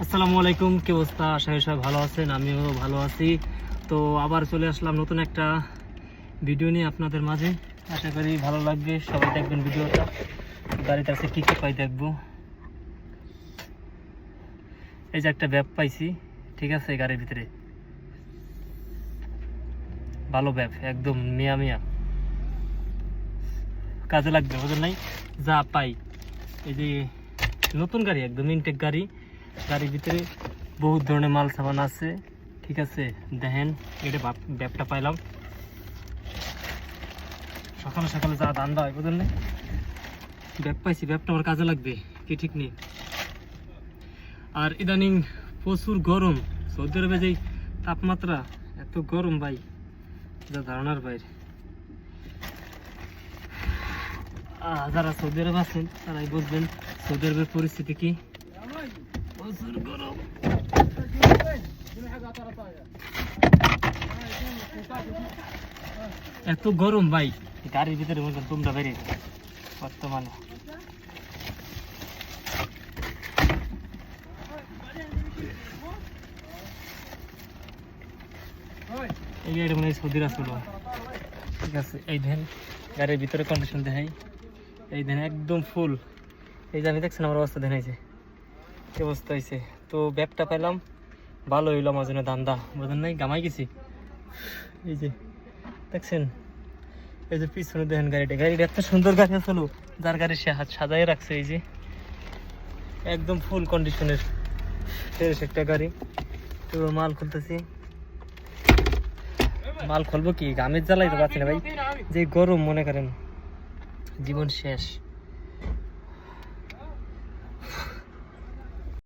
আসসালামু আলাইকুম, কি অবস্থা? আশা করি সবাই ভালো আছেন, আমিও ভালো আছি। তো আবার চলে আসলাম নতুন একটা ভিডিও নিয়ে আপনাদের মাঝে। আশা করি ভালো লাগবে, সবাই দেখবেন ভিডিওটা। গাড়িতে আছে কী কী পাই দেখবো। এই যে একটা ব্যাপ পাইছি, ঠিক আছে, গাড়ির ভিতরে ভালো ব্যাপ, একদম মিয়া মিয়া, কাজে লাগবে, বুঝলেন নাই? যা পাই এই যে নতুন গাড়ি, একদম ইনটেক গাড়ি। গাড়ির ভিতরে বহুত ধরনের মাল সামান আছে, ঠিক আছে। দেখেন এটা ব্যাপটা পাইলাম সকালে সকালে, যা ধান্দা হয়, বুঝলেন না? ব্যাপ পাইছি, ব্যাপটা আমার কাজে লাগবে কি ঠিক নেই। আর ইদানিং প্রচুর গরম, সৌদি আরবে যে তাপমাত্রা, এত গরম ভাই, যা ধারণার বাইরে। যারা সৌদি আরবে আছেন তারাই বুঝবেন সৌদি আরবের পরিস্থিতি কি। প্রচুর গরম, এত গরম ভাই, গাড়ির ভিতরে মনে করেন তোমরা বেরিয়ে বর্তমানে। এই গাড়ি মনে হয় সৌদির আসলো, ঠিক আছে। এই দেখেন গাড়ির ভিতরে কন্ডিশন দেখাই, এই দেখেন একদম ফুল। এই যে আমি দেখছেন আমার অবস্থা দেখাইছে, কি অবস্থা হয়েছে। তো ব্যাগটা পেলাম, ভালো হইলো আমার জন্য ধান্দা, বুঝলেন নাই? গামাই গেছি, এই যে দেখছেন। এই যে পিছনে দেখেন গাড়িটা এত সুন্দর গাড়ি আসলো, যার গাড়ি সে হাত সাজাই রাখছে। এই যে একদম ফুল কন্ডিশনের ফ্রেশ একটা গাড়ি। তো মাল খুলতেছি, মাল খুলবো কি, গামের জ্বালাই তো পাচ্ছি না ভাই, যে গরম, মনে করেন জীবন শেষ।